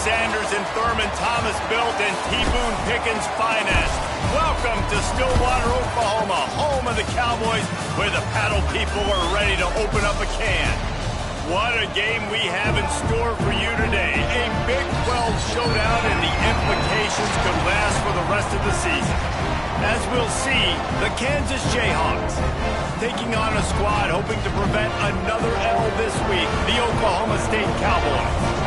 Sanders and Thurman Thomas built and T. Boone Pickens finest. Welcome to Stillwater, Oklahoma, home of the Cowboys, where the paddle people are ready to open up a can. What a game we have in store for you today. A Big 12 showdown, and the implications could last for the rest of the season. As we'll see, the Kansas Jayhawks taking on a squad hoping to prevent another L this week, the Oklahoma State Cowboys.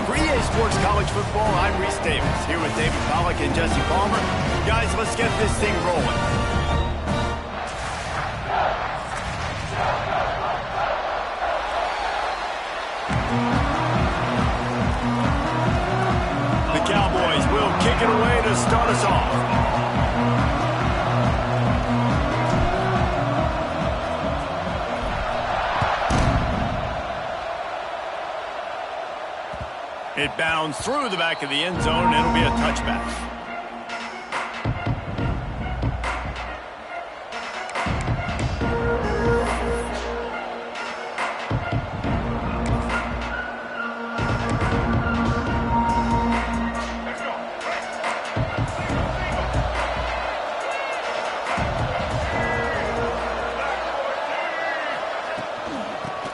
For EA Sports College Football, I'm Reese Davis, here with David Pollack and Jesse Palmer. Guys, let's get this thing rolling. The Cowboys will kick it away to start us off. It bounds through the back of the end zone, and it'll be a touchback.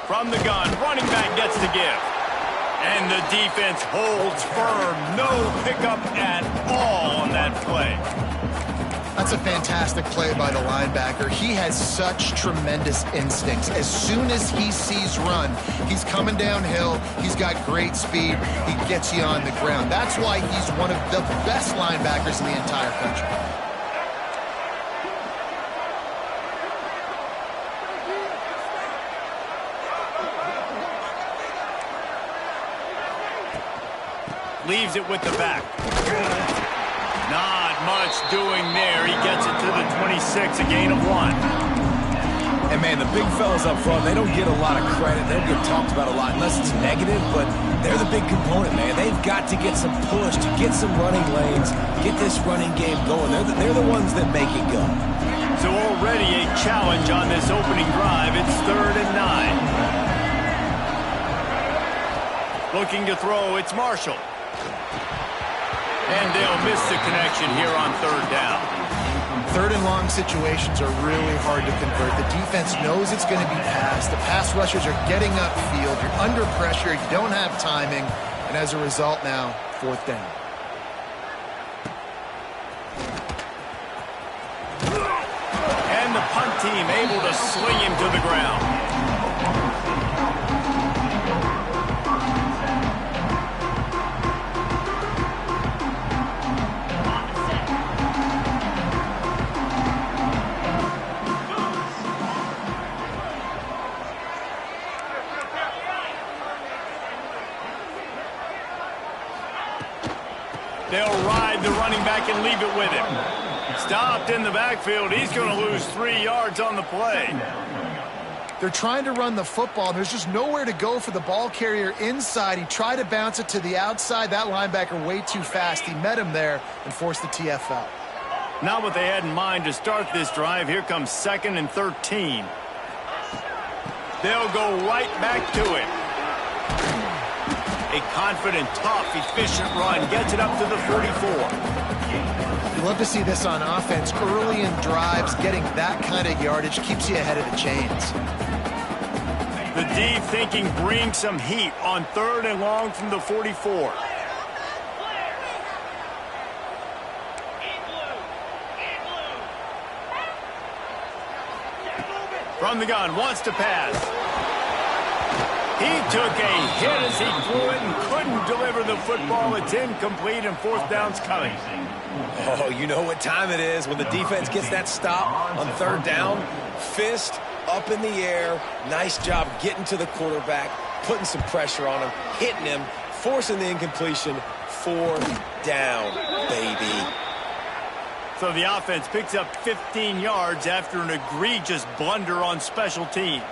From the gun, running back gets the give. And the defense holds firm. No pickup at all on that play. That's a fantastic play by the linebacker. He has such tremendous instincts. As soon as he sees run, he's coming downhill. He's got great speed. He gets you on the ground. That's why he's one of the best linebackers in the entire country. Leaves it with the back. Not much doing there. He gets it to the 26, a gain of 1. And, man, the big fellas up front, they don't get a lot of credit. They don't get talked about a lot unless it's negative, but they're the big component, man. They've got to get some push, to get some running lanes, get this running game going. They're the ones that make it go. So already a challenge on this opening drive. It's 3rd and 9. Looking to throw, it's Marshall. And they'll miss the connection here on 3rd down. 3rd and long situations are really hard to convert. The defense knows it's going to be passed. The pass rushers are getting upfield. You're under pressure. You don't have timing. And as a result now, 4th down. And the punt team able to swing him to the ground. They'll ride the running back and leave it with him. Stopped in the backfield. He's going to lose 3 yards on the play. They're trying to run the football. There's just nowhere to go for the ball carrier inside. He tried to bounce it to the outside. That linebacker way too fast. He met him there and forced the TFL. Not what they had in mind to start this drive. Here comes 2nd and 13. They'll go right back to it. A confident, tough, efficient run. Gets it up to the 44. You love to see this on offense. Early in drives, getting that kind of yardage keeps you ahead of the chains. The D thinking bring some heat on 3rd and long from the 44. From the gun, wants to pass. He took a hit as he threw it and couldn't deliver the football. It's incomplete, and 4th down's coming. Oh, you know what time it is when the defense gets that stop on 3rd down. Fist up in the air. Nice job getting to the quarterback, putting some pressure on him, hitting him, forcing the incompletion. 4th down, baby. So the offense picks up 15 yards after an egregious blunder on special teams.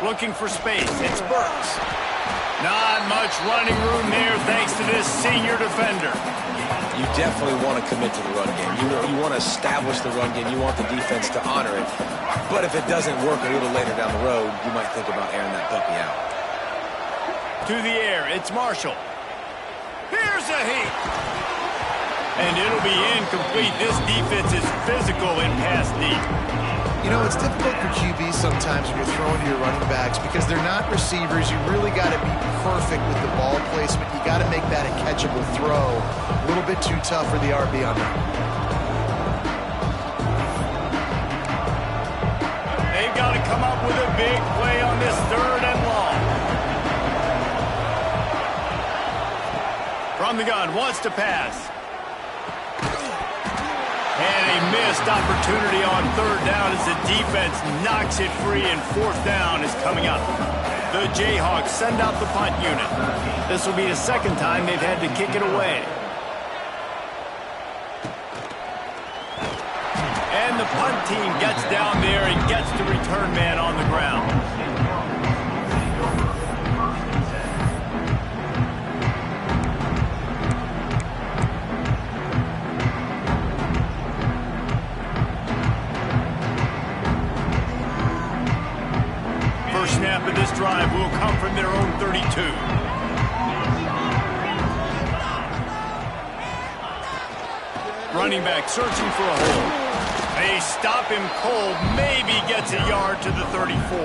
Looking for space. It's Burks. Not much running room there thanks to this senior defender. you definitely want to commit to the run game. You want to establish the run game. You want the defense to honor it. But if it doesn't work a little later down the road, you might think about airing that puppy out. To the air, it's Marshall. Here's a heat. And it'll be incomplete. This defense is physical in pass deep. You know, it's difficult for QBs sometimes when you're throwing to your running backs because they're not receivers. You really got to be perfect with the ball placement. You got to make that a catchable throw. A little bit too tough for the RB on that. They've got to come up with a big play on this 3rd and long. From the gun, wants to pass. And a missed opportunity on 3rd down as the defense knocks it free, and 4th down is coming up. The Jayhawks send out the punt unit. This will be the 2nd time they've had to kick it away. And the punt team gets down there and gets the return man on the ground. First snap of this drive will come from their own 32. Running back searching for a hole. They stop him cold, maybe gets a yard to the 34.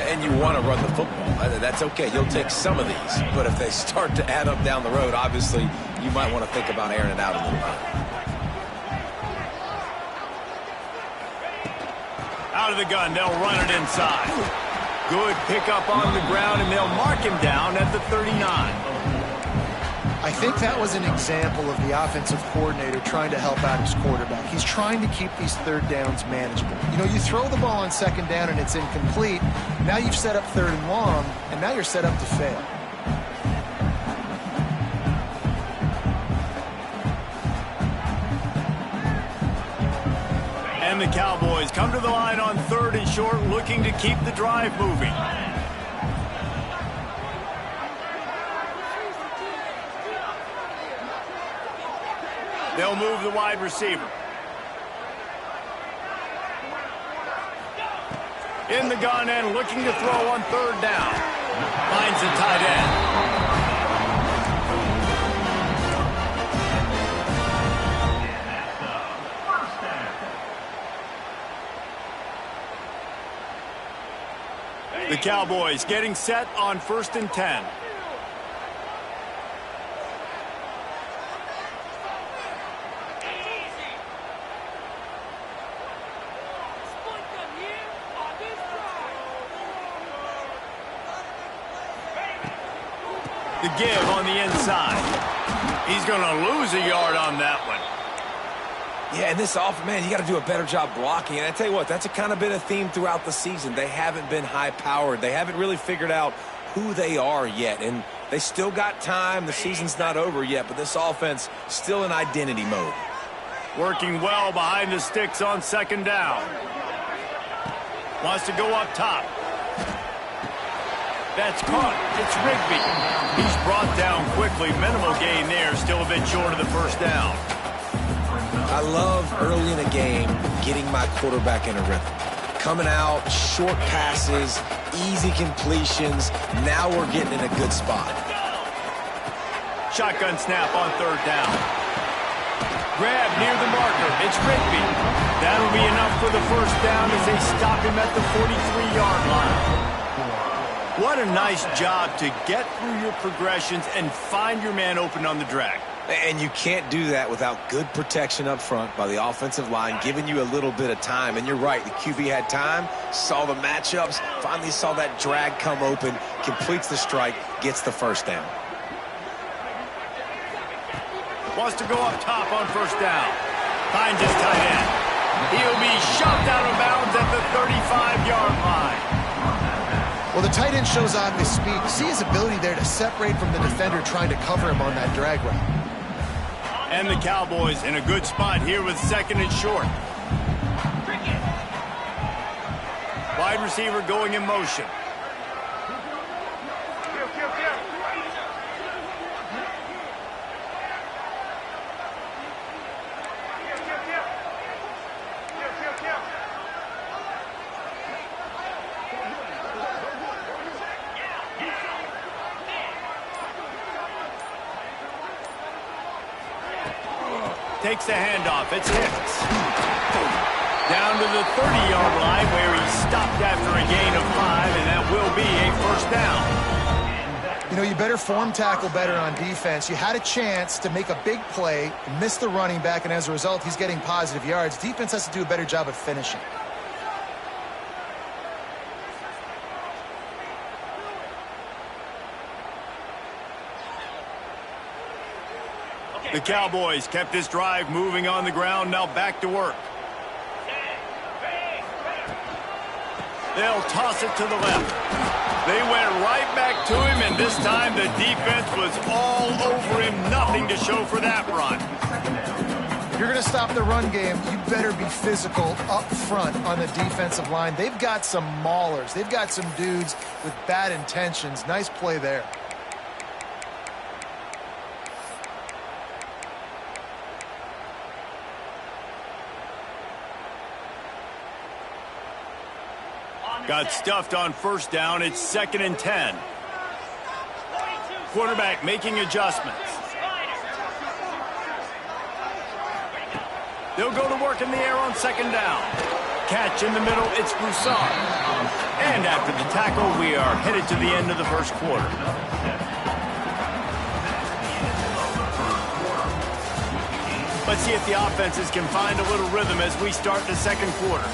And you want to run the football. That's okay. You'll take some of these. But if they start to add up down the road, obviously, you might want to think about airing it out a little bit. Out of the gun, they'll run it inside. Good pickup on the ground, and they'll mark him down at the 39. I think that was an example of the offensive coordinator trying to help out his quarterback. He's trying to keep these 3rd downs manageable. You know, you throw the ball on 2nd down and it's incomplete. Now you've set up 3rd and long, and now you're set up to fail. And the Cowboys come to the line on 3rd and short, looking to keep the drive moving. They'll move the wide receiver. In the gun and looking to throw on 3rd down. Finds the tight end. The Cowboys getting set on 1st and 10. The give on the inside. He's going to lose a yard on that one. Yeah, and this offense, man, you got to do a better job blocking. And I tell you what, that's kind of been a theme throughout the season. They haven't been high-powered. They haven't really figured out who they are yet. And they still got time. The season's not over yet, but this offense still in identity mode. Working well behind the sticks on 2nd down. Wants to go up top. That's caught. It's Rigby. He's brought down quickly. Minimal gain there. Still a bit short of the 1st down. I love early in a game getting my quarterback in a rhythm. Coming out, short passes, easy completions. Now we're getting in a good spot. Shotgun snap on 3rd down. Grab near the marker. It's Rigby. That'll be enough for the 1st down as they stop him at the 43-yard line. What a nice job to get through your progressions and find your man open on the drag. And you can't do that without good protection up front by the offensive line, giving you a little bit of time. And you're right, the QB had time, saw the matchups, finally saw that drag come open, completes the strike, gets the 1st down. Wants to go up top on 1st down. Finds his tight end. He'll be shoved out of bounds at the 35-yard line. Well, the tight end shows off his speed. See his ability there to separate from the defender trying to cover him on that drag route. And the Cowboys in a good spot here with 2nd and short. Wide receiver going in motion. takes the handoff. It's Hicks. Down to the 30-yard line where he stopped after a gain of 5, and that will be a first down. You know, you better form tackle better on defense. You had a chance to make a big play, miss the running back, and as a result, he's getting positive yards. Defense has to do a better job of finishing. The Cowboys kept this drive moving on the ground, now back to work. They'll toss it to the left. They went right back to him, and this time the defense was all over him. Nothing to show for that run. If you're going to stop the run game, you better be physical up front on the defensive line. They've got some maulers. They've got some dudes with bad intentions. Nice play there. Got stuffed on first down. It's 2nd and 10. Quarterback making adjustments. They'll go to work in the air on 2nd down. Catch in the middle. It's Broussard. And after the tackle, we are headed to the end of the first quarter. Let's see if the offenses can find a little rhythm as we start the second quarter.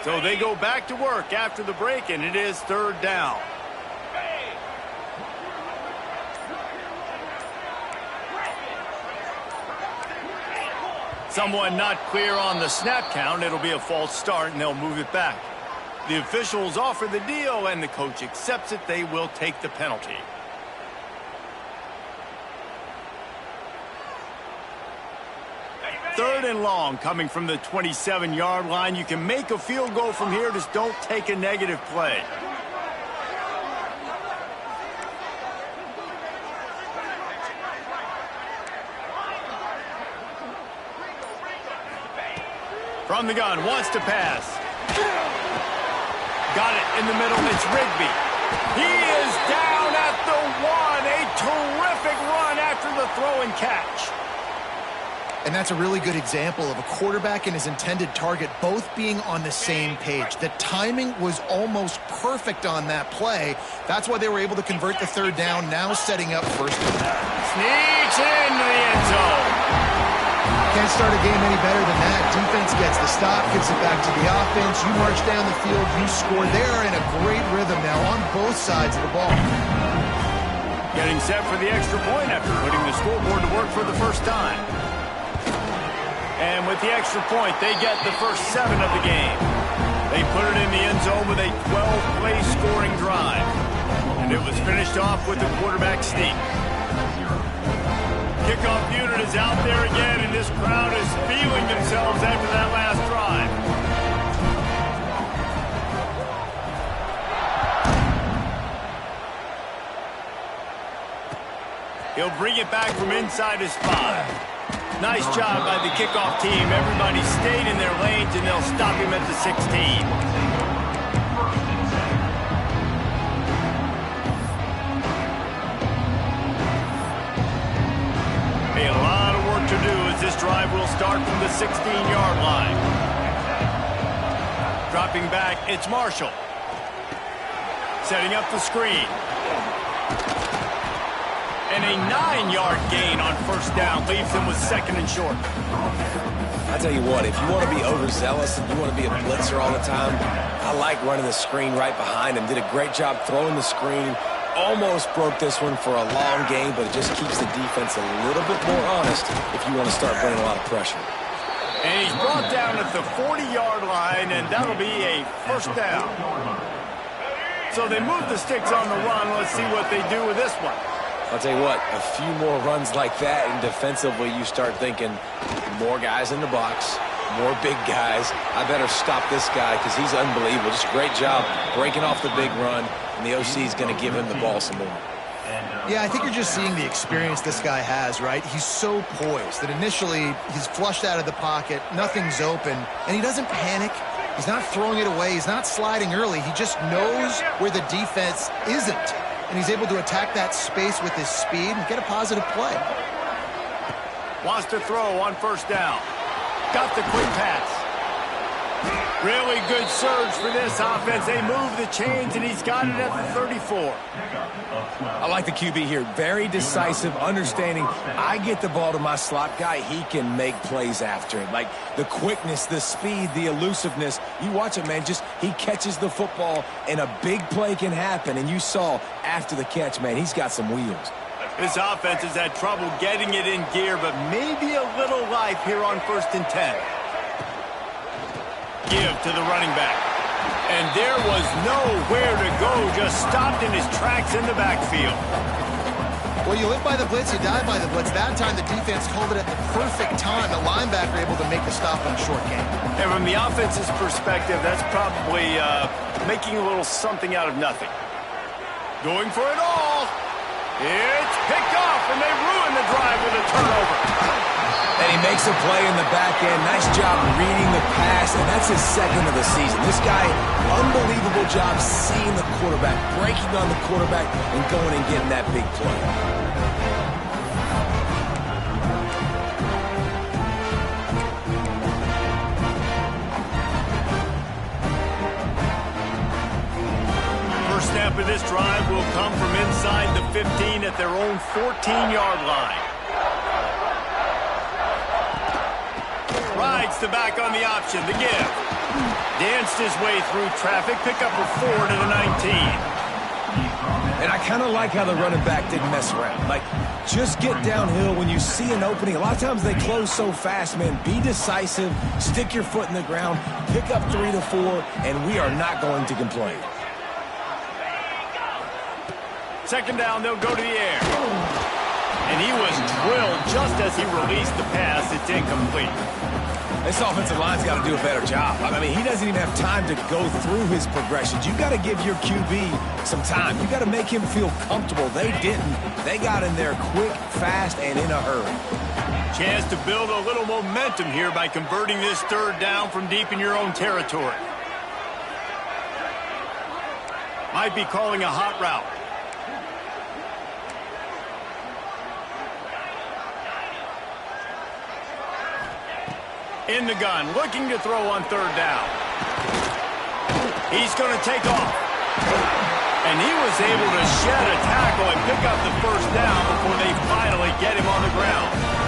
So they go back to work after the break, and it is 3rd down. Someone not clear on the snap count. It'll be a false start, and they'll move it back. The officials offer the deal, and the coach accepts it. They will take the penalty. Third and long coming from the 27-yard line. You can make a field goal from here. Just don't take a negative play. From the gun, wants to pass. Got it in the middle. It's Rigby. He is down at the 1. A terrific run after the throw and catch. And that's a really good example of a quarterback and his intended target both being on the same page. The timing was almost perfect on that play. That's why they were able to convert the 3rd down, now setting up first down. Sneaks into the end zone. Can't start a game any better than that. Defense gets the stop, gives it back to the offense. You march down the field, you score. They are in a great rhythm now on both sides of the ball. Getting set for the extra point after putting the scoreboard to work for the first time. And with the extra point, they get the first 7 of the game. They put it in the end zone with a 12-play scoring drive. And it was finished off with the quarterback sneak. Kickoff unit is out there again, and this crowd is feeling themselves after that last drive. He'll bring it back from inside his 5. Nice job by the kickoff team. Everybody stayed in their lanes, and they'll stop him at the 16. A lot of work to do as this drive will start from the 16-yard line. Dropping back, it's Marshall. Setting up the screen. And a 9-yard gain on first down leaves them with 2nd and short. I tell you what, if you want to be overzealous and you want to be a blitzer all the time, I like running the screen right behind him. Did a great job throwing the screen. Almost broke this one for a long game, but it just keeps the defense a little bit more honest if you want to start bringing a lot of pressure. And he's brought down at the 40-yard line, and that'll be a first down. So they move the sticks on the run. Let's see what they do with this one. I'll tell you what, a few more runs like that, and defensively you start thinking more guys in the box, more big guys. I better stop this guy because he's unbelievable. Just a great job breaking off the big run, and the OC is going to give him the ball some more. Yeah, I think you're just seeing the experience this guy has, right? He's so poised that initially he's flushed out of the pocket, nothing's open, and he doesn't panic. He's not throwing it away. He's not sliding early. He just knows where the defense isn't, and he's able to attack that space with his speed and get a positive play. Wants to throw on first down. Got the quick pass. Really good surge for this offense. They move the chains, and he's got it at the 34. I like the QB here. Very decisive, understanding. I get the ball to my slot guy. He can make plays after it. Like the quickness, the speed, the elusiveness. You watch it, man. Just he catches the football, and a big play can happen. And you saw after the catch, man, he's got some wheels. This offense has had trouble getting it in gear, but maybe a little life here on 1st and 10. Give to the running back. And there was nowhere to go, just stopped in his tracks in the backfield. Well, you live by the blitz, you die by the blitz. That time the defense called it at the perfect time. The linebacker able to make the stop on a short game. And from the offense's perspective, that's probably making a little something out of nothing. Going for it all. It's picked off, and they ruin the drive with a turnover. And he makes a play in the back end. Nice job reading the pass, and that's his second of the season. This guy, unbelievable job seeing the quarterback, breaking on the quarterback, and going and getting that big play. First snap of this drive will come from inside the 15 at their own 14-yard line. Rides the back on the option, the give. Danced his way through traffic, pick up a 4 to the 19. And I kind of like how the running back didn't mess around. Like, just get downhill when you see an opening. A lot of times they close so fast, man. Be decisive, stick your foot in the ground, pick up 3 to 4, and we are not going to complain. Second down, they'll go to the air. And he was drilled just as he released the pass. It's incomplete. This offensive line's got to do a better job. I mean, he doesn't even have time to go through his progressions. You've got to give your QB some time. You've got to make him feel comfortable. They didn't. They got in there quick, fast, and in a hurry. Chance to build a little momentum here by converting this third down from deep in your own territory. Might be calling a hot route. In the gun, looking to throw on third down. He's going to take off. And he was able to shed a tackle and pick up the first down before they finally get him on the ground.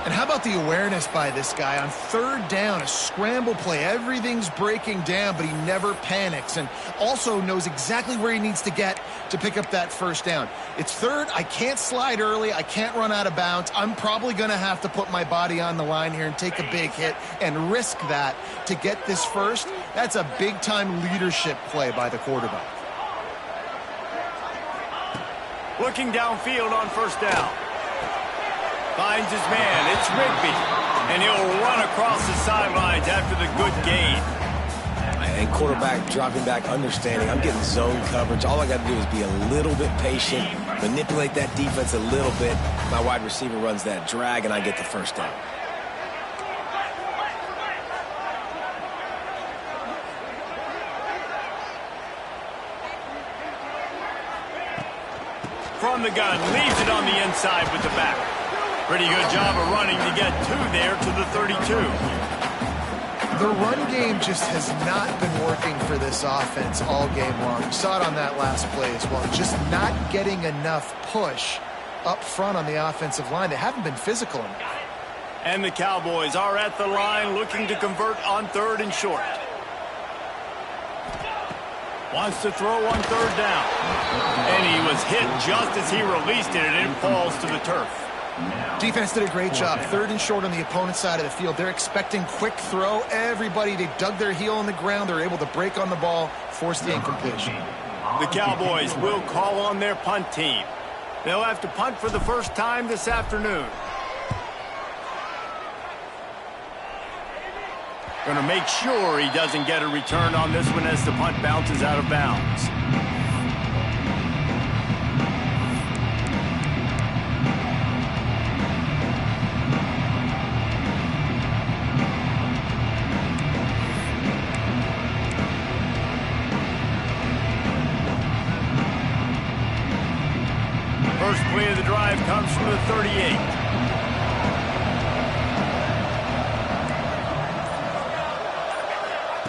And how about the awareness by this guy on third down, a scramble play. Everything's breaking down, but he never panics and also knows exactly where he needs to get to pick up that first down. It's third. I can't slide early. I can't run out of bounds. I'm probably going to have to put my body on the line here and take a big hit and risk that to get this first. That's a big-time leadership play by the quarterback. Looking downfield on first down. Finds his man. It's Rigby. And he'll run across the sidelines after the good gain. And quarterback dropping back, understanding. I'm getting zone coverage. All I got to do is be a little bit patient, manipulate that defense a little bit. My wide receiver runs that drag, and I get the first down. From the gun, leaves it on the inside with the back. Pretty good job of running to get two there to the 32. The run game just has not been working for this offense all game long. We saw it on that last play as well. Just not getting enough push up front on the offensive line. They haven't been physical enough. And the Cowboys are at the line looking to convert on third and short. Wants to throw on third down. And he was hit just as he released it, and it falls to the turf. Defense did a great job. Third and short on the opponent's side of the field. They're expecting quick throw. Everybody, they dug their heel on the ground. They're able to break on the ball, force the incompletion. The Cowboys will call on their punt team. They'll have to punt for the first time this afternoon. Going to make sure he doesn't get a return on this one as the punt bounces out of bounds. 38.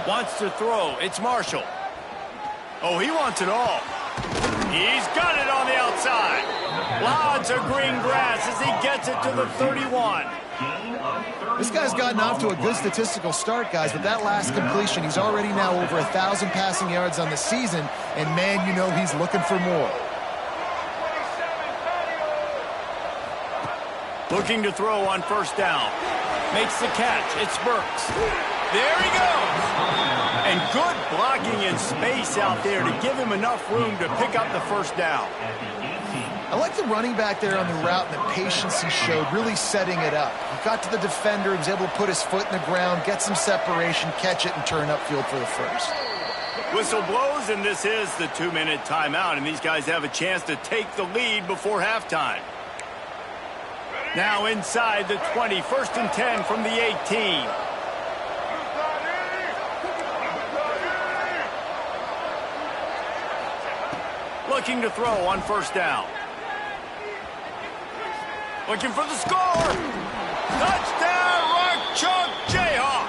Wants to throw. It's Marshall. Oh, he wants it all. He's got it on the outside. Lots of green grass as he gets it to the 31. This guy's gotten off to a good statistical start, guys, but that last completion, he's already now over 1,000 passing yards on the season, and man, you know he's looking for more. Looking to throw on first down. Makes the catch. It's Burks. There he goes. And good blocking in space out there to give him enough room to pick up the first down. I like the running back there on the route and the patience he showed, really setting it up. He got to the defender, he was able to put his foot in the ground, get some separation, catch it, and turn upfield for the first. Whistle blows, and this is the 2-minute timeout, and these guys have a chance to take the lead before halftime. Now inside the 20, 1st and 10 from the 18. Looking to throw on first down. Looking for the score. Touchdown, Rock Chalk Jayhawk.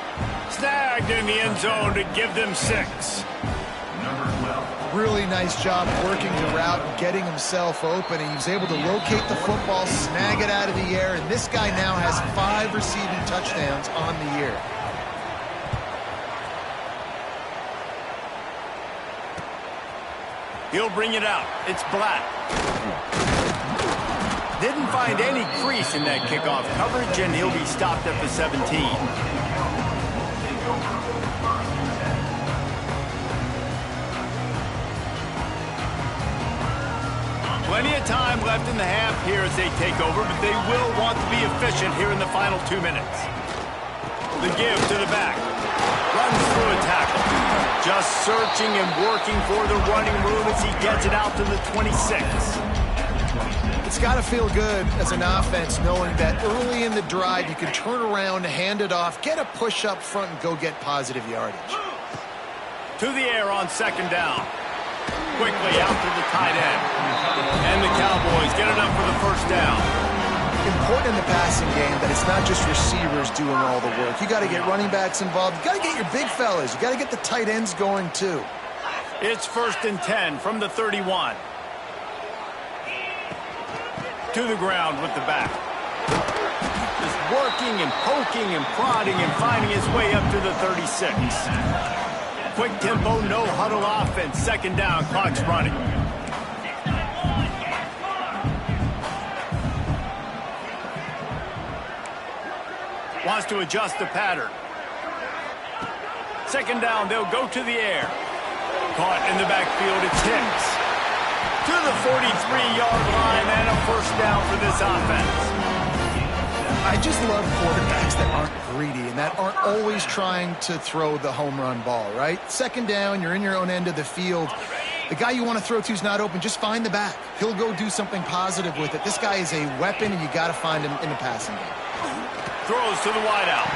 Snagged in the end zone to give them 6. Really nice job working the route and getting himself open. He was able to locate the football, snag it out of the air, and this guy now has 5 receiving touchdowns on the year. He'll bring it out. It's Black. Didn't find any crease in that kickoff coverage, and he'll be stopped at the 17. Plenty of time left in the half here as they take over, but they will want to be efficient here in the final 2 minutes. The give to the back. Runs through a tackle. Just searching and working for the running room as he gets it out to the 26. It's got to feel good as an offense knowing that early in the drive you can turn around, hand it off, get a push up front, and go get positive yardage. To the air on second down. Quickly out to the tight end. And the Cowboys get enough for the first down. Important in the passing game that it's not just receivers doing all the work. You got to get running backs involved. You got to get your big fellas. You got to get the tight ends going too. It's 1st and 10 from the 31. To the ground with the back. Just working and poking and prodding and finding his way up to the 36. Quick tempo, no huddle offense. Second down, clock's running. Wants to adjust the pattern. Second down, they'll go to the air. Caught in the backfield, it's Hicks. To the 43-yard line and a first down for this offense. I just love quarterbacks that aren't greedy and that aren't always trying to throw the home run ball, right? Second down, you're in your own end of the field. The guy you want to throw to is not open. Just find the back. He'll go do something positive with it. This guy is a weapon, and you got to find him in the passing game. Throws to the wideout.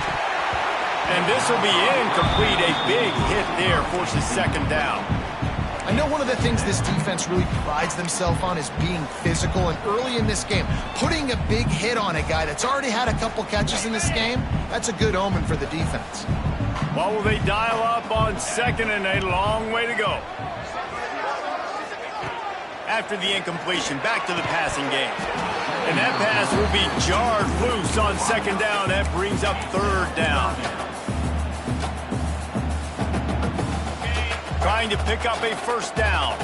And this will be incomplete. A big hit there forces second down. I know one of the things this defense really prides themselves on is being physical, and early in this game, putting a big hit on a guy that's already had a couple catches in this game, that's a good omen for the defense. Well, will they dial up on second and a long way to go? After the incompletion, back to the passing game. And that pass will be jarred loose on second down. That brings up third down. Trying to pick up a first down.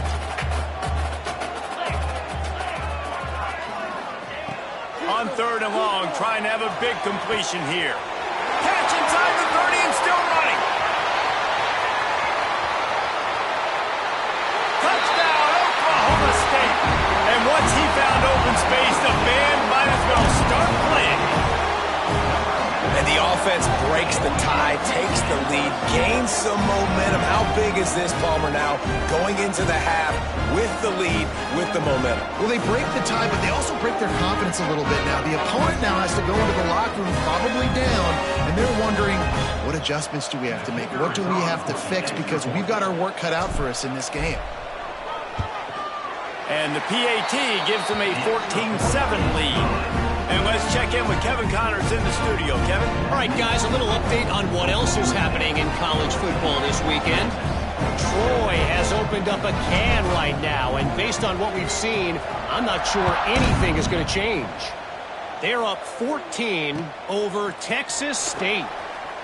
On third and long, trying to have a big completion here. Catch inside the 30 and still running. Touchdown, Oklahoma State. And once he found open space, the band might as well start playing. And the offense breaks the tie, takes the lead, gains some momentum. How big is this, Palmer, now going into the half with the lead, with the momentum? Well, they break the tie, but they also break their confidence a little bit now. The opponent now has to go into the locker room probably down, and they're wondering, what adjustments do we have to make? What do we have to fix? Because we've got our work cut out for us in this game. And the PAT gives them a 14-7 lead. And let's check in with Kevin Connors in the studio. Kevin? All right, guys, a little update on what else is happening in college football this weekend. Troy has opened up a can right now, and based on what we've seen, I'm not sure anything is going to change. They're up 14 over Texas State.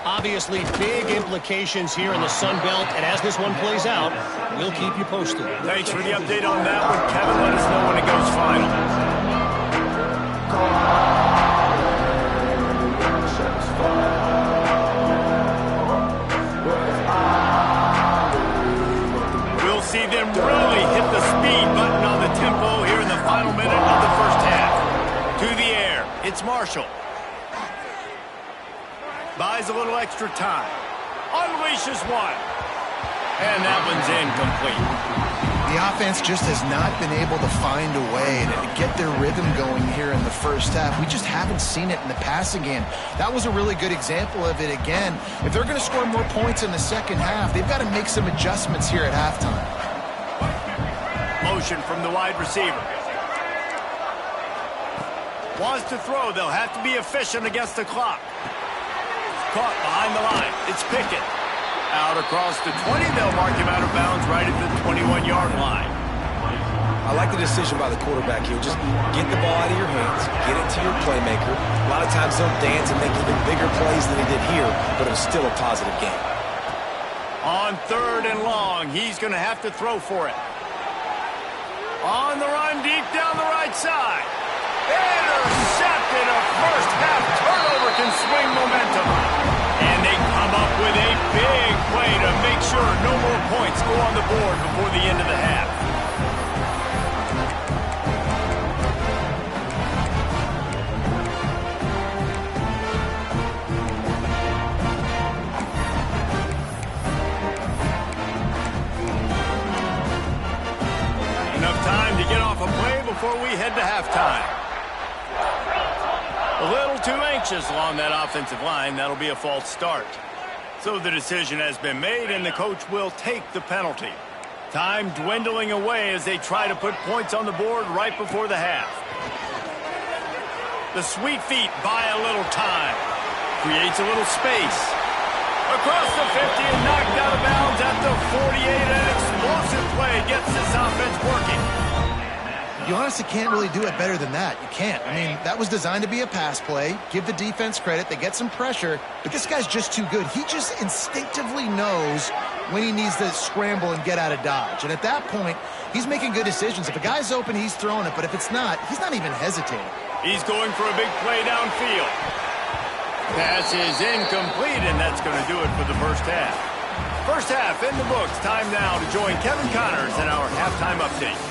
Obviously, big implications here in the Sun Belt, and as this one plays out, we'll keep you posted. Thanks for the update on that one, Kevin. Let us know when it goes final. We'll see them really hit the speed button on the tempo here in the final minute of the first half. To the air, it's Marshall. Buys a little extra time. Unleashes one. And that one's incomplete. The offense just has not been able to find a way to get their rhythm going here in the first half. We just haven't seen it in the passing game. That was a really good example of it again. If they're going to score more points in the second half, they've got to make some adjustments here at halftime. Motion from the wide receiver. Wants to throw. They'll have to be efficient against the clock. Caught behind the line. It's Pickett. Out across the 20. They'll mark him out of bounds right at the 21-yard line. I like the decision by the quarterback here. Just get the ball out of your hands, get it to your playmaker. A lot of times they'll dance and make even bigger plays than he did here, but it was still a positive game. On 3rd and long, he's going to have to throw for it. On the run, deep down the right side. Intercepted. A first half turnover can swing momentum. And they come up with a big play to make sure no more points go on the board before the end of the half. Enough time to get off a play before we head to halftime. A little too anxious along that offensive line. That'll be a false start. So the decision has been made, and the coach will take the penalty. Time dwindling away as they try to put points on the board right before the half. The sweet feet buy a little time. Creates a little space. Across the 50 and knocked out of bounds at the 48. An explosive play gets this offense working. You honestly can't really do it better than that. You can't. I mean, that was designed to be a pass play. Give the defense credit. They get some pressure, but this guy's just too good. He just instinctively knows when he needs to scramble and get out of dodge. And at that point, he's making good decisions. If a guy's open, he's throwing it, but if it's not, he's not even hesitating. He's going for a big play downfield. Pass is incomplete, and that's going to do it for the first half. First half in the books. Time now to join Kevin Connors in our halftime update.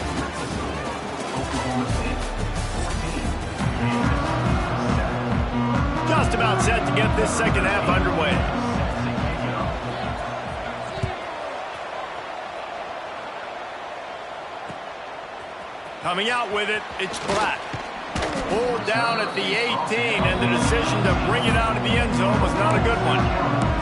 Just about set to get this second half underway. Coming out with it, it's Black. Pulled down at the 18, and the decision to bring it out of the end zone was not a good one.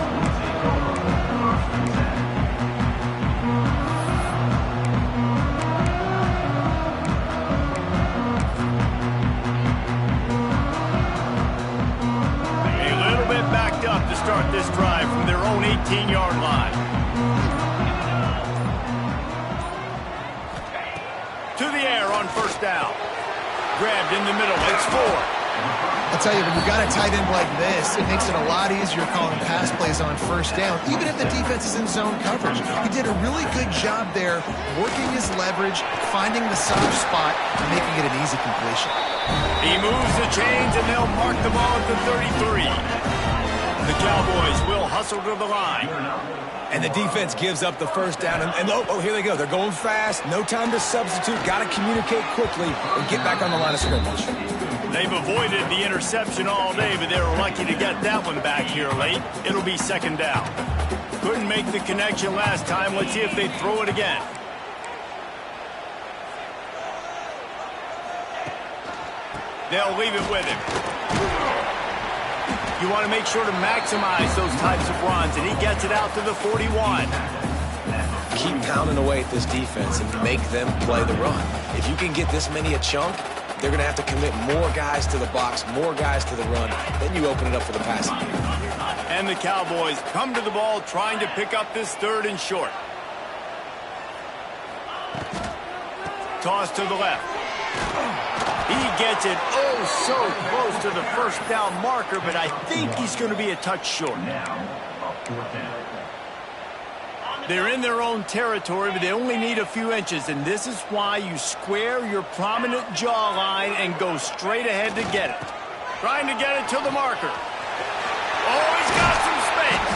To start this drive from their own 18-yard line. To the air on first down. Grabbed in the middle. It's 4. I'll tell you, when you got a tight end like this, it makes it a lot easier calling pass plays on first down, even if the defense is in zone coverage. He did a really good job there, working his leverage, finding the soft spot, and making it an easy completion. He moves the chains, and they'll mark the ball at the 33. The Cowboys will hustle to the line. And the defense gives up the first down. And here they go. They're going fast. No time to substitute. Got to communicate quickly and get back on the line of scrimmage. They've avoided the interception all day, but they were lucky to get that one back here late. It'll be second down. Couldn't make the connection last time. Let's see if they throw it again. They'll leave it with him. You want to make sure to maximize those types of runs, and he gets it out to the 41. Keep pounding away at this defense and make them play the run. If you can get this many a chunk, they're going to have to commit more guys to the box, more guys to the run. Then you open it up for the passing game. And the Cowboys come to the ball trying to pick up this 3rd and short. Toss to the left. He gets it so close to the first down marker, but I think he's going to be a touch short. They're in their own territory, but they only need a few inches, and this is why you square your prominent jawline and go straight ahead to get it. Trying to get it to the marker. Oh, he's got some space.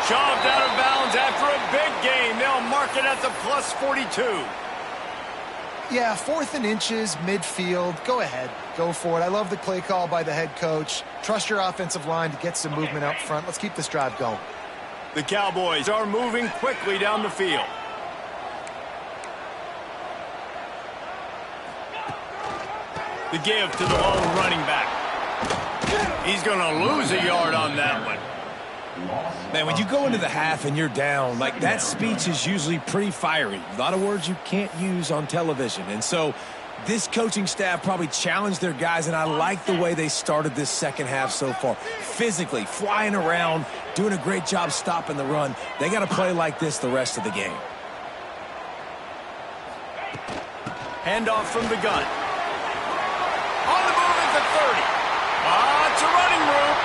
Shoved out of bounds after a big gain. They'll mark it at the plus 42. Yeah, 4th and inches, midfield. Go ahead. Go for it. I love the play call by the head coach. Trust your offensive line to get some movement up front. Let's keep this drive going. The Cowboys are moving quickly down the field. The give to the lone running back. He's going to lose a yard on that one. Man, when you go into the half and you're down, like that speech is usually pretty fiery. A lot of words you can't use on television. And so this coaching staff probably challenged their guys, and I like the way they started this second half so far. Physically, flying around, doing a great job stopping the run. They got to play like this the rest of the game. Handoff from the gun. On the move at the 30. It's a running route,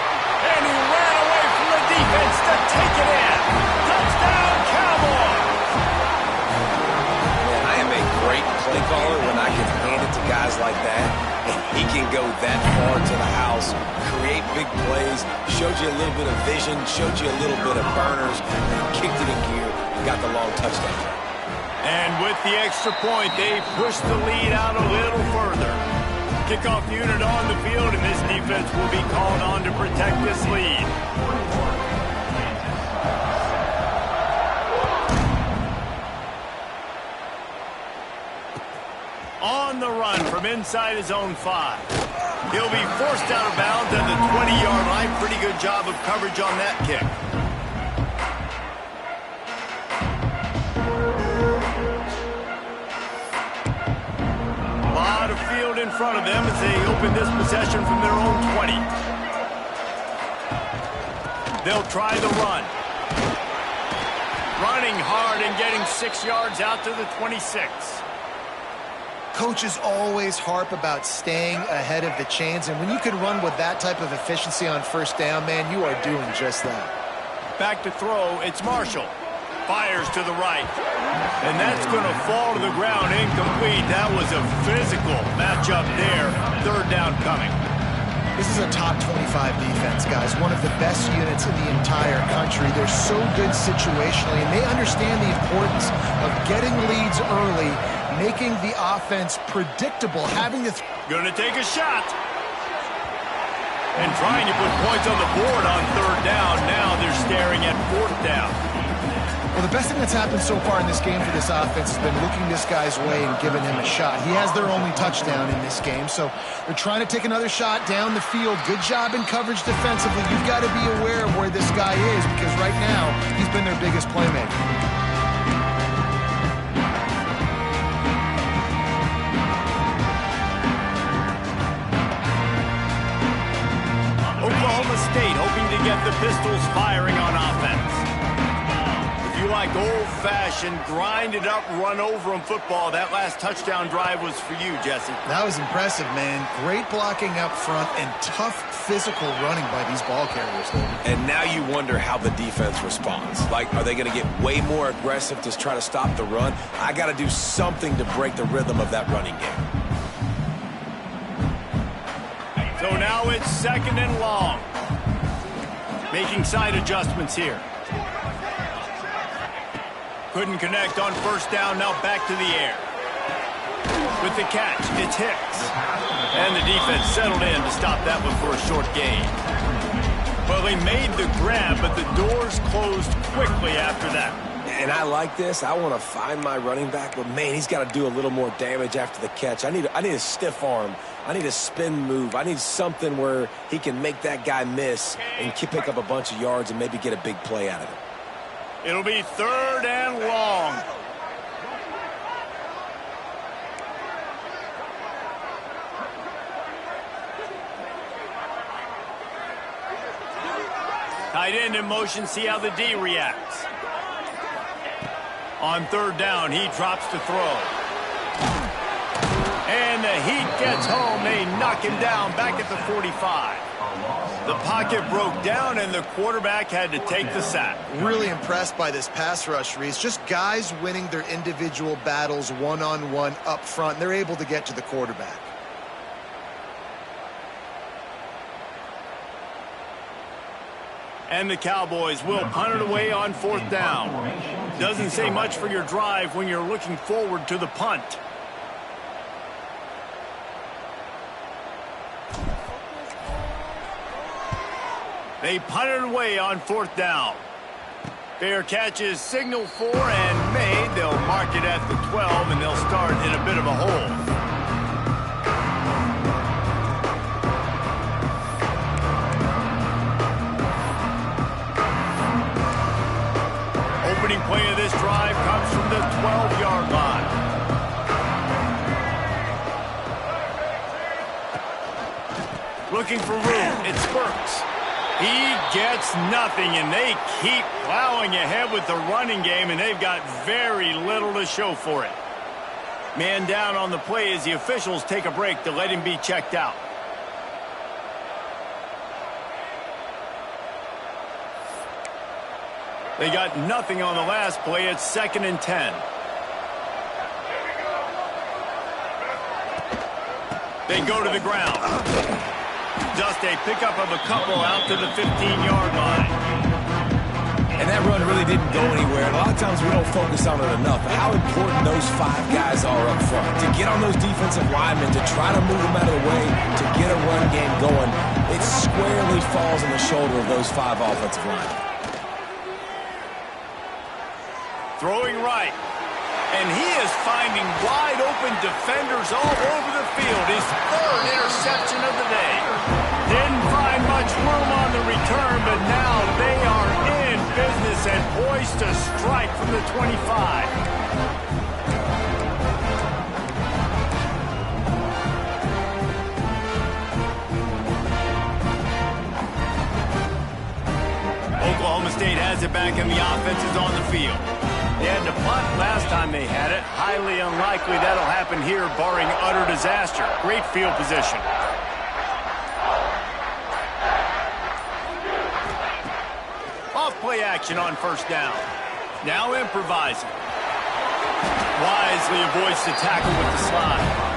and he ran away from the defense to take it in. Touchdown, Cowboys! Man, I am a great play caller when I can hand it to guys like that. And he can go that far to the house, create big plays, showed you a little bit of vision, showed you a little bit of burners, and kicked it in gear and got the long touchdown. And with the extra point, they push the lead out a little further. Kickoff unit on the field, and this defense will be called on to protect this lead. On the run from inside his own 5. He'll be forced out of bounds at the 20-yard line. Pretty good job of coverage on that kick. Field in front of them as they open this possession from their own 20. They'll try the run. Running hard and getting 6 yards out to the 26. Coaches always harp about staying ahead of the chains, and when you can run with that type of efficiency on first down, man, you are doing just that. Back to throw, it's Marshall. Fires to the right. And that's going to fall to the ground incomplete. That was a physical matchup there. 3rd down coming. This is a top 25 defense, guys. One of the best units in the entire country. They're so good situationally, and they understand the importance of getting leads early, making the offense predictable, having the... Going to take a shot. And trying to put points on the board on 3rd down. Now they're staring at 4th down. Well, the best thing that's happened so far in this game for this offense has been looking this guy's way and giving him a shot. He has their only touchdown in this game, so they're trying to take another shot down the field. Good job in coverage defensively. You've got to be aware of where this guy is because right now he's been their biggest playmaker. Oklahoma State hoping to get the Pistols firing on offense. If you like old-fashioned, grind-it-up, run-over-'em football, that last touchdown drive was for you, Jesse. That was impressive, man. Great blocking up front and tough physical running by these ball carriers. And now you wonder how the defense responds. Like, are they going to get way more aggressive to try to stop the run? I got to do something to break the rhythm of that running game. So now it's 2nd and long. Making side adjustments here. Couldn't connect on 1st down, now back to the air. With the catch, it's Hicks. And the defense settled in to stop that one for a short gain. Well, they made the grab, but the doors closed quickly after that. And I like this. I want to find my running back, but, man, he's got to do a little more damage after the catch. I need a stiff arm. I need a spin move. I need something where he can make that guy miss and pick up a bunch of yards and maybe get a big play out of it. It'll be 3rd and long. Tight end in motion, see how the D reacts. On third down, he drops to throw. And the Heat gets home. They knock him down back at the 45. The pocket broke down, and the quarterback had to take the sack. Really impressed by this pass rush, Reese. Just guys winning their individual battles one-on-one up front. They're able to get to the quarterback. And the Cowboys will punt it away on fourth down. Doesn't say much for your drive when you're looking forward to the punt. They punt it away on fourth down. Fair catch is signaled for and made. They'll mark it at the 12, and they'll start in a bit of a hole. Opening play of this drive comes from the 12-yard line. Looking for room. It's Burks. He gets nothing, and they keep plowing ahead with the running game, and they've got very little to show for it. Man down on the play as the officials take a break to let him be checked out. They got nothing on the last play. It's 2nd and 10. They go to the ground. Just a pickup of a couple out to the 15-yard line. And that run really didn't go anywhere. A lot of times we don't focus on it enough, but how important those 5 guys are up front. To get on those defensive linemen, to try to move them out of the way, to get a run game going, it squarely falls on the shoulder of those 5 offensive linemen. Throwing right. And he is finding wide-open defenders all over the field. His 3rd interception of the day. Didn't find much room on the return, but now they are in business and poised to strike from the 25. Oklahoma State has it back, and the offense is on the field. They had to punt last time they had it. Highly unlikely that'll happen here, barring utter disaster. Great field position. Off play action on first down. Now improvising. Wisely avoids the tackle with the slide.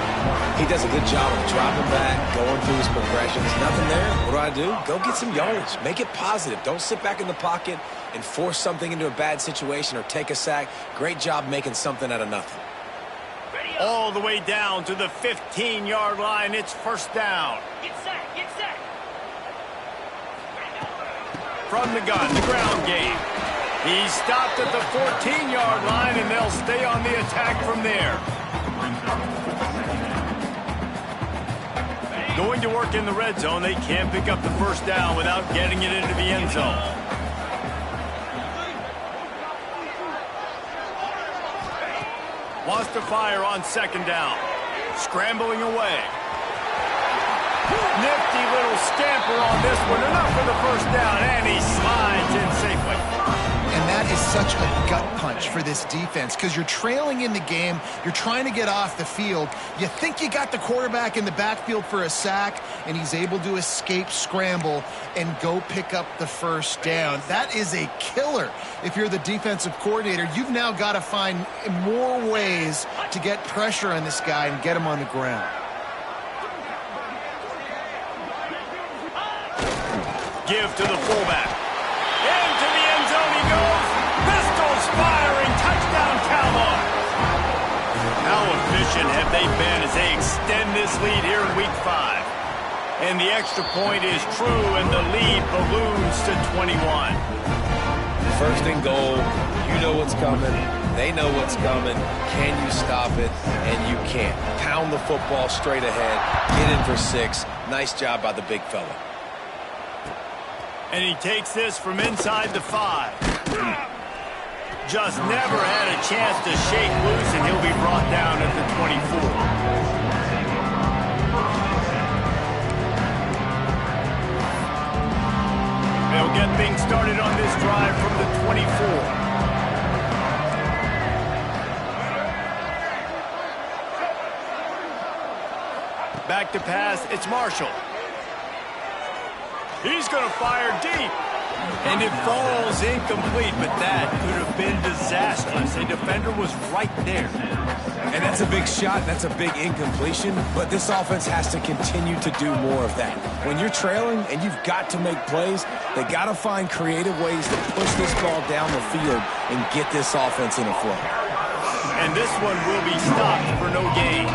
He does a good job of dropping back, going through his progressions. Nothing there. What do? Go get some yardage. Make it positive. Don't sit back in the pocket and force something into a bad situation or take a sack. Great job making something out of nothing. All the way down to the 15-yard line. It's first down. Get set, get set. From the gun, the ground game. He stopped at the 14-yard line, and they'll stay on the attack from there. Going to work in the red zone. They can't pick up the first down without getting it into the end zone. Wants to fire on second down. Scrambling away. Nifty little scamper on this one. Enough for the first down, and he slides in safely. And that is such a gut punch for this defense because you're trailing in the game. You're trying to get off the field. You think you got the quarterback in the backfield for a sack, and he's able to escape scramble and go pick up the first down. That is a killer. If you're the defensive coordinator, you've now got to find more ways to get pressure on this guy and get him on the ground. Give to the fullback. Into the end zone he goes. Pistols firing. Touchdown, Cowboys. How efficient have they been as they extend this lead here in Week 5? And the extra point is true, and the lead balloons to 21. First and goal. You know what's coming. They know what's coming. Can you stop it? And you can't. Pound the football straight ahead. Get in for 6. Nice job by the big fella. And he takes this from inside the 5. Just never had a chance to shake loose, and he'll be brought down at the 24. They'll get things started on this drive from the 24. Back to pass, it's Marshall. He's going to fire deep. And it falls incomplete, but that could have been disastrous. A defender was right there. And that's a big shot, that's a big incompletion, but this offense has to continue to do more of that. When you're trailing and you've got to make plays, they got to find creative ways to push this ball down the field and get this offense in a flow. And this one will be stopped for no gain.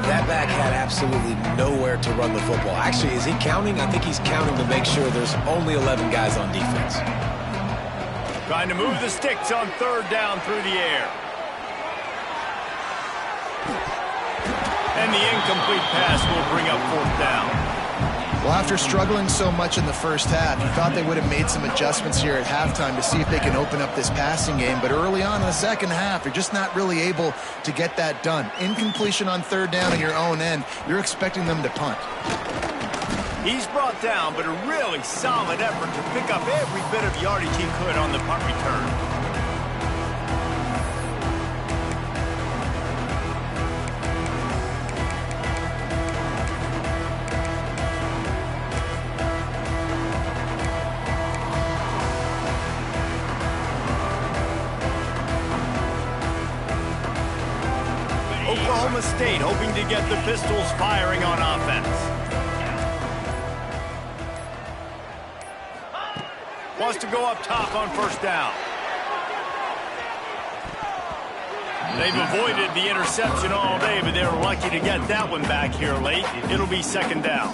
That back had absolutely nowhere to run the football. Actually, is he counting? I think he's counting to make sure there's only 11 guys on defense. Trying to move the sticks on third down through the air. And the incomplete pass will bring up fourth down. Well, after struggling so much in the first half, you thought they would have made some adjustments here at halftime to see if they can open up this passing game. But early on in the second half, you're just not really able to get that done. Incompletion on third down on your own end, you're expecting them to punt. He's brought down, but a really solid effort to pick up every bit of yardage he could on the punt return. Oklahoma State hoping to get the Pistols firing on offense. Wants to go up top on first down. They've avoided the interception all day, but they were lucky to get that one back here late. It'll be second down.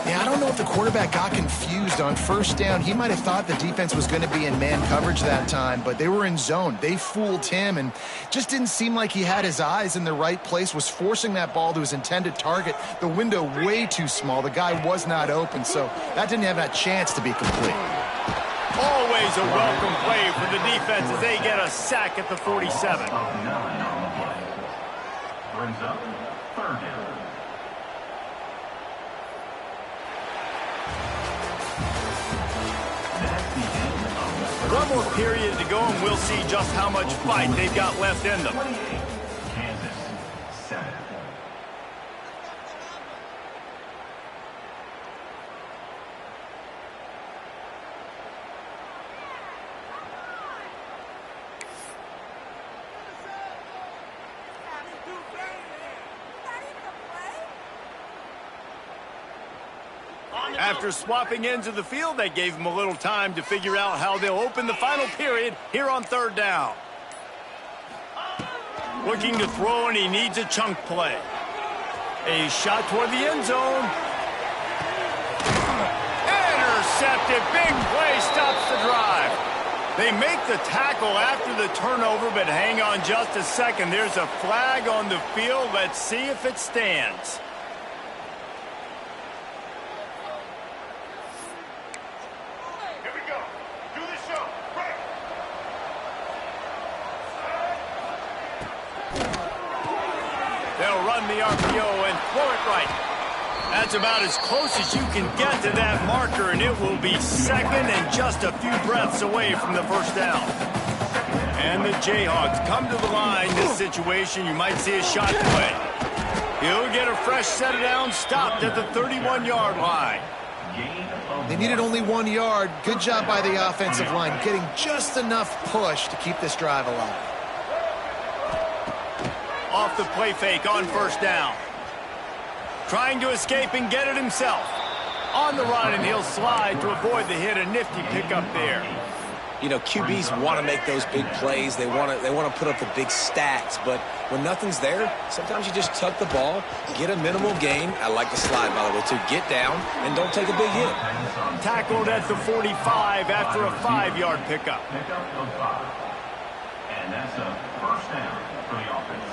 Yeah, I don't know if the quarterback got confused on first down. He might have thought the defense was going to be in man coverage that time, but they were in zone. They fooled him and just didn't seem like he had his eyes in the right place, was forcing that ball to his intended target. The window way too small. The guy was not open, so that didn't have that chance to be complete. Always a welcome play for the defense as they get a sack at the 47. Brings up third down. One more period to go, and we'll see just how much fight they've got left in them. Kansas 7. After swapping ends of the field, they gave him a little time to figure out how they'll open the final period here on third down. Looking to throw, and he needs a chunk play. A shot toward the end zone. Intercepted. Big play stops the drive. They make the tackle after the turnover, but hang on just a second. There's a flag on the field. Let's see if it stands. They'll run the RPO and throw it right. That's about as close as you can get to that marker, and it will be second and just a few breaths away from the first down. And the Jayhawks come to the line. This situation, you might see a shot play. He'll get a fresh set of downs, stopped at the 31-yard line. They needed only 1 yard. Good job by the offensive line, getting just enough push to keep this drive alive. Off the play fake on first down. Trying to escape and get it himself. On the run, and he'll slide to avoid the hit. A nifty pickup there. You know, QBs want to make those big plays. They want to put up the big stats. But when nothing's there, sometimes you just tuck the ball, get a minimal gain. I like the slide, by the way, too. Get down and don't take a big hit. Tackled at the 45 after a 5-yard pickup. Pickup of 5. And that's a first down for the offense.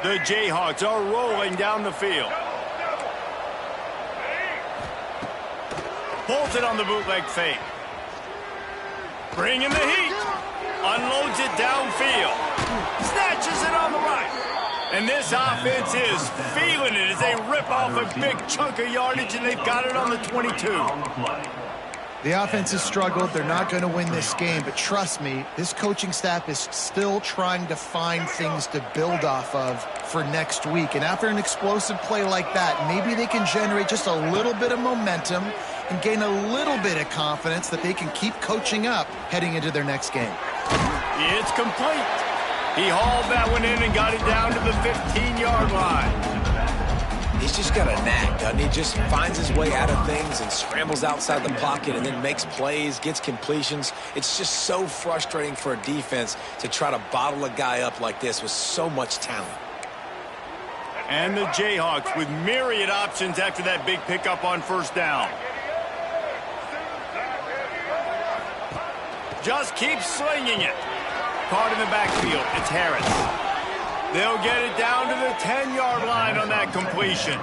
The Jayhawks are rolling down the field. Holds it on the bootleg fake. Bringing the heat. Unloads it downfield. Snatches it on the right. And this offense is feeling it as they rip off a big chunk of yardage, and they've got it on the 22. The offense has struggled. They're not going to win this game, but trust me, this coaching staff is still trying to find things to build off of for next week. And after an explosive play like that, maybe they can generate just a little bit of momentum and gain a little bit of confidence that they can keep coaching up heading into their next game. It's complete. He hauled that one in and got it down to the 15-yard line. He's just got a knack, doesn't he? Just finds his way out of things and scrambles outside the pocket and then makes plays, gets completions. It's just so frustrating for a defense to try to bottle a guy up like this with so much talent. And the Jayhawks with myriad options after that big pickup on first down. Just keep slinging it. Caught in the backfield. It's Harris. They'll get it down to the 10-yard line on that completion.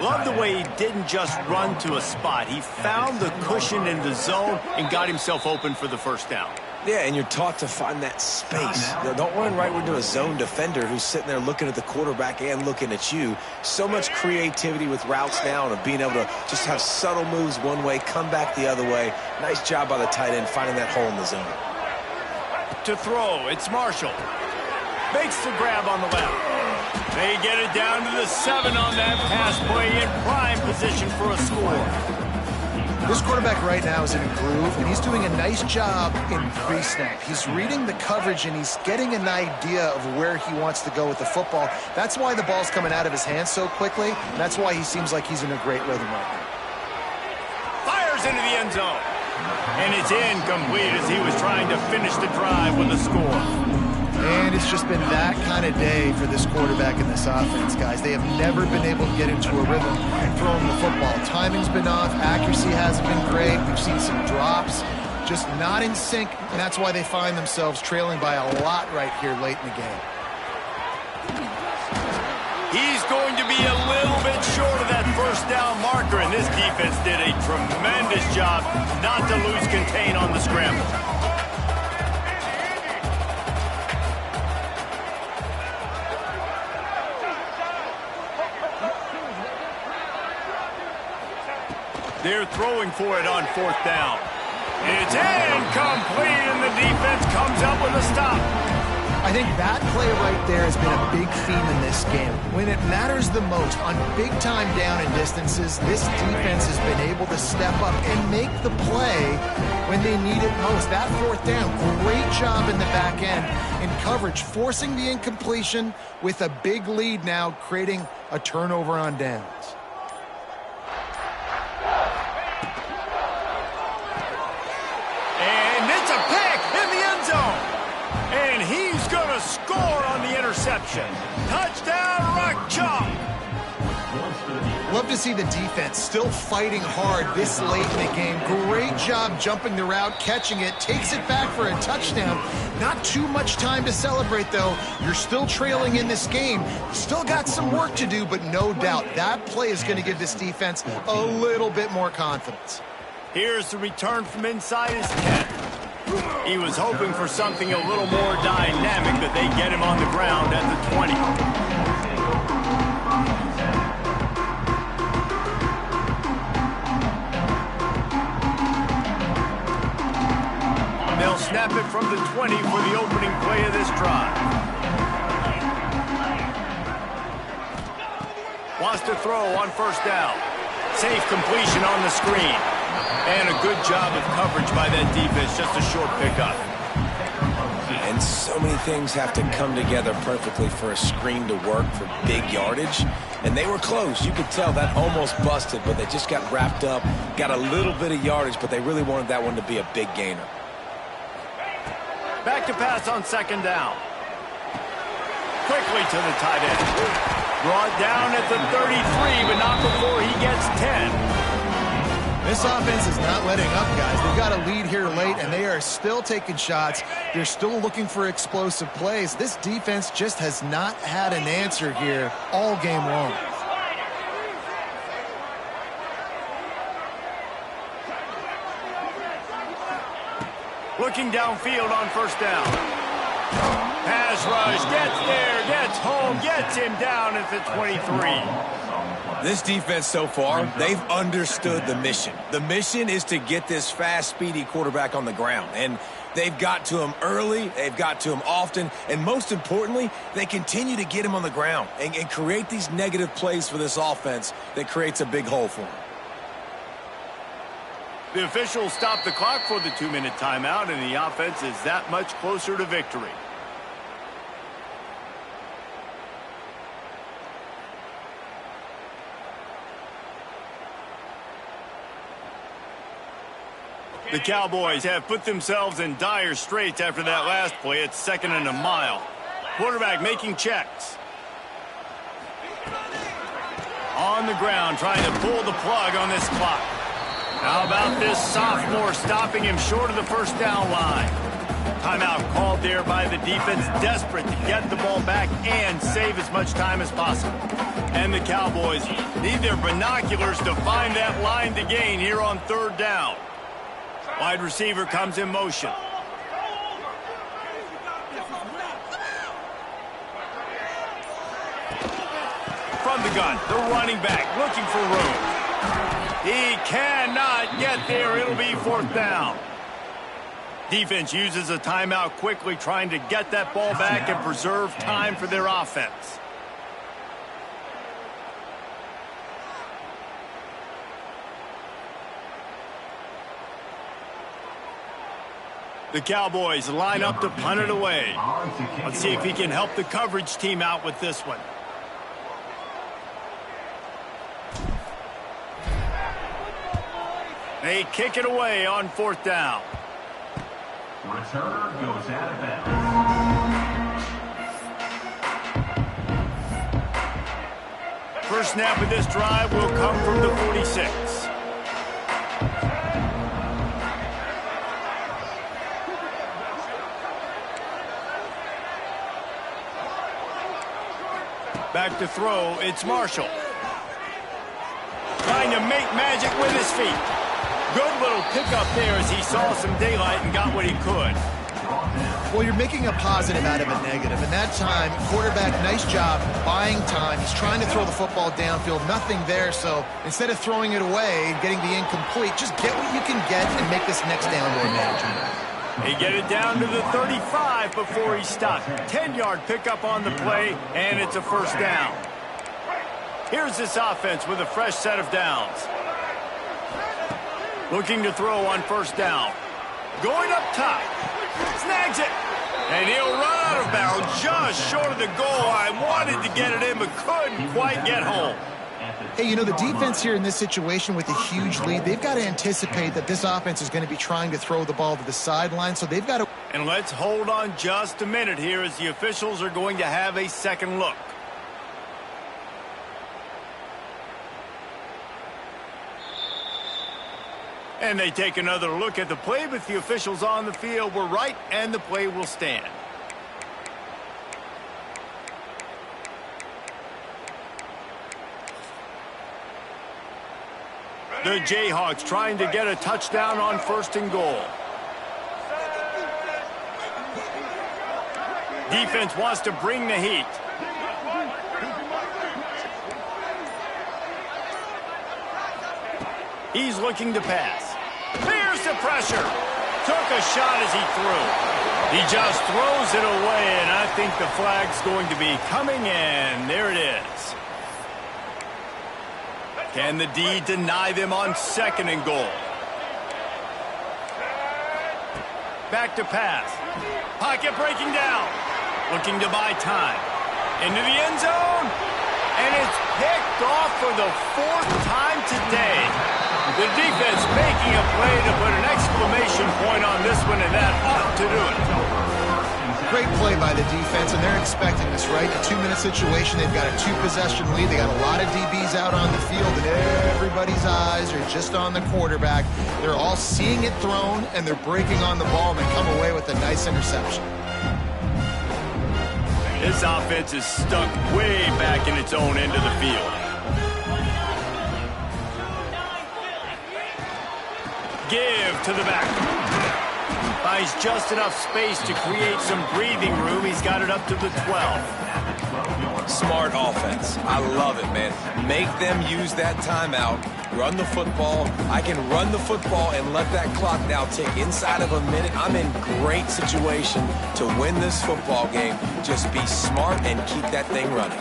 Love the way he didn't just run to a spot. He found the cushion in the zone and got himself open for the first down. Yeah, and you're taught to find that space. Don't run right into a zone defender who's sitting there looking at the quarterback and looking at you. So much creativity with routes now and being able to just have subtle moves one way, come back the other way. Nice job by the tight end finding that hole in the zone. To throw, it's Marshall. Makes the grab on the left. They get it down to the 7 on that pass play in prime position for a score. This quarterback right now is in a groove, and he's doing a nice job in pre-snap. He's reading the coverage, and he's getting an idea of where he wants to go with the football. That's why the ball's coming out of his hands so quickly, and that's why he seems like he's in a great rhythm right now. Fires into the end zone. And it's incomplete as he was trying to finish the drive with a score. And it's just been that kind of day for this quarterback in this offense, guys. They have never been able to get into a rhythm throwing the football. Timing's been off. Accuracy hasn't been great. We've seen some drops. Just not in sync, and that's why they find themselves trailing by a lot right here late in the game. He's going to be a little bit short of that first down marker, and this defense did a tremendous job not to lose contain on the scramble. They're throwing for it on fourth down. It's incomplete, and the defense comes up with a stop. I think that play right there has been a big theme in this game. When it matters the most, on big-time down and distances, this defense has been able to step up and make the play when they need it most. That fourth down, great job in the back end in coverage, forcing the incompletion with a big lead now, creating a turnover on downs. Score on the interception. Touchdown, Rock Chalk. Love to see the defense still fighting hard this late in the game. Great job jumping the route, catching it, takes it back for a touchdown. Not too much time to celebrate, though. You're still trailing in this game. Still got some work to do, but no doubt that play is going to give this defense a little bit more confidence. Here's the return from inside his 10. He was hoping for something a little more dynamic, but they get him on the ground at the 20. They'll snap it from the 20 for the opening play of this drive. Wants to throw on first down. Safe completion on the screen. And a good job of coverage by that defense, just a short pickup. And so many things have to come together perfectly for a screen to work for big yardage. And they were close. You could tell that almost busted, but they just got wrapped up, got a little bit of yardage, but they really wanted that one to be a big gainer. Back to pass on second down. Quickly to the tight end. Brought down at the 33, but not before he gets 10. This offense is not letting up, guys. They've got a lead here late, and they are still taking shots. They're still looking for explosive plays. This defense just has not had an answer here all game long. Looking downfield on first down. Pass pass rush. Gets there, gets home, gets him down at the 23. This defense so far, they've understood the mission. The mission is to get this fast, speedy quarterback on the ground. And they've got to him early, they've got to him often, and most importantly, they continue to get him on the ground and create these negative plays for this offense that creates a big hole for him. The officials stop the clock for the 2-minute timeout, and the offense is that much closer to victory. The Cowboys have put themselves in dire straits after that last play. It's 2nd and a mile. Quarterback making checks. On the ground, trying to pull the plug on this clock. How about this sophomore stopping him short of the first down line? Timeout called there by the defense, desperate to get the ball back and save as much time as possible. And the Cowboys need their binoculars to find that line to gain here on 3rd down. Wide receiver comes in motion. From the gun, the running back looking for room. He cannot get there. It'll be 4th down. Defense uses a timeout quickly, trying to get that ball back and preserve time for their offense. The Cowboys line up to punt it away. Let's see if he can help the coverage team out with this one. They kick it away on 4th down. Returner goes out of bounds. First snap of this drive will come from the 46. Back to throw, it's Marshall. Trying to make magic with his feet. Good little pickup there as he saw some daylight and got what he could. Well, you're making a positive out of a negative. And that time, quarterback, nice job buying time. He's trying to throw the football downfield. Nothing there, so instead of throwing it away and getting the incomplete, just get what you can get and make this next down more manageable. They get it down to the 35 before he stopped. 10-yard pickup on the play, and it's a 1st down. Here's this offense with a fresh set of downs. Looking to throw on 1st down. Going up top. Snags it. And he'll run out of bounds just short of the goal line. Wanted to get it in, but couldn't quite get home. Hey, you know, the defense here in this situation with a huge lead, they've got to anticipate that this offense is going to be trying to throw the ball to the sideline, so they've got to... And let's hold on just a minute here as the officials are going to have a second look. And they take another look at the play, but the officials on the field were right, and the play will stand. The Jayhawks trying to get a touchdown on 1st and goal. Defense wants to bring the heat. He's looking to pass. Here's the pressure. Took a shot as he threw. He just throws it away, and I think the flag's going to be coming in. There it is. Can the D deny them on 2nd and goal? Back to pass. Pocket breaking down. Looking to buy time. Into the end zone. And it's picked off for the 4th time today. The defense making a play to put an exclamation point on this one, and that ought to do it. Great play by the defense, and they're expecting this, right? A 2-minute situation. They've got a 2-possession lead. They got a lot of DBs out on the field, and everybody's eyes are just on the quarterback. They're all seeing it thrown, and they're breaking on the ball, and they come away with a nice interception. This offense is stuck way back in its own end of the field. Give to the back. Buys just enough space to create some breathing room. He's got it up to the 12. Smart offense. I love it, man. Make them use that timeout. Run the football. I can run the football and let that clock now tick inside of a minute. I'm in great situation to win this football game. Just be smart and keep that thing running.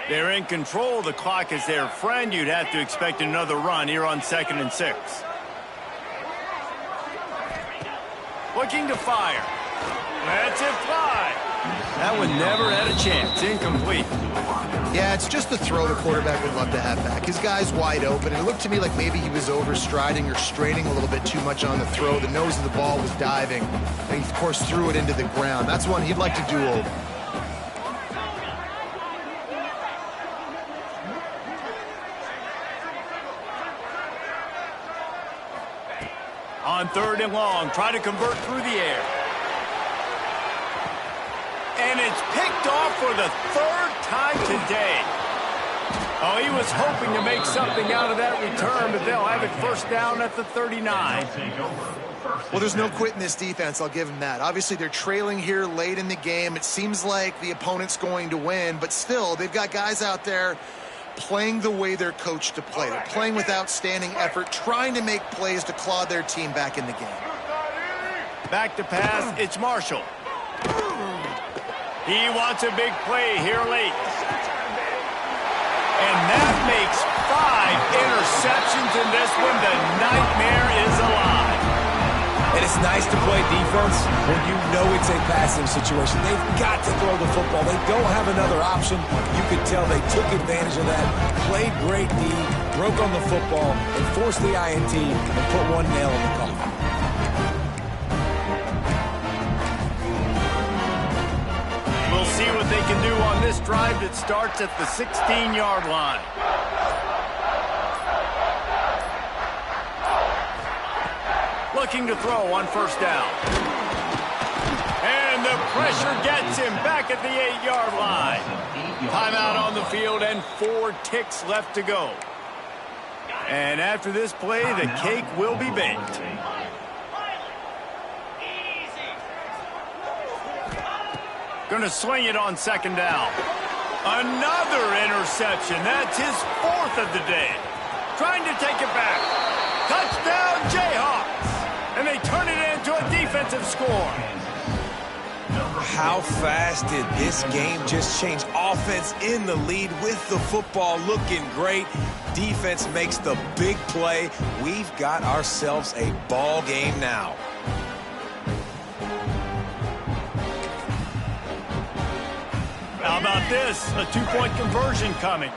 They're in control. The clock is their friend. You'd have to expect another run here on 2nd and 6. Looking to fire. That's it, fly. That one never had a chance. Incomplete. Yeah, it's just the throw the quarterback would love to have back. His guy's wide open. It looked to me like maybe he was overstriding or straining a little bit too much on the throw. The nose of the ball was diving. And he, of course, threw it into the ground. That's one he'd like to do over. On 3rd and long, try to convert through the air. And it's picked off for the 3rd time today. Oh, he was hoping to make something out of that return, but they'll have it 1st down at the 39. Well, there's no quit in this defense. I'll give them that. Obviously, they're trailing here late in the game. It seems like the opponent's going to win, but still, they've got guys out there playing the way they're coached to play. They're playing with outstanding effort, trying to make plays to claw their team back in the game. Back to pass, it's Marshall. He wants a big play here late. And that makes 5 interceptions in this one. The nightmare is alive. And it's nice to play defense when you know it's a passing situation. They've got to throw the football. They don't have another option. You could tell they took advantage of that, played great D, broke on the football, and forced the INT and put one nail in the coffin. We'll see what they can do on this drive that starts at the 16-yard line. Looking to throw on 1st down. And the pressure gets him back at the 8-yard line. Timeout on the field and 4 ticks left to go. And after this play, the cake will be baked. Gonna swing it on 2nd down. Another interception. That's his 4th of the day. Trying to take it back. Touchdown, Jayhawks. And they turn it into a defensive score. How fast did this game just change? Offense in the lead with the football looking great. Defense makes the big play. We've got ourselves a ball game now. How about this? A 2-point conversion coming.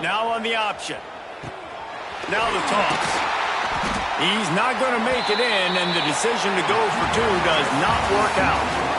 Now on the option. Now the toss. He's not going to make it in, and the decision to go for 2 does not work out.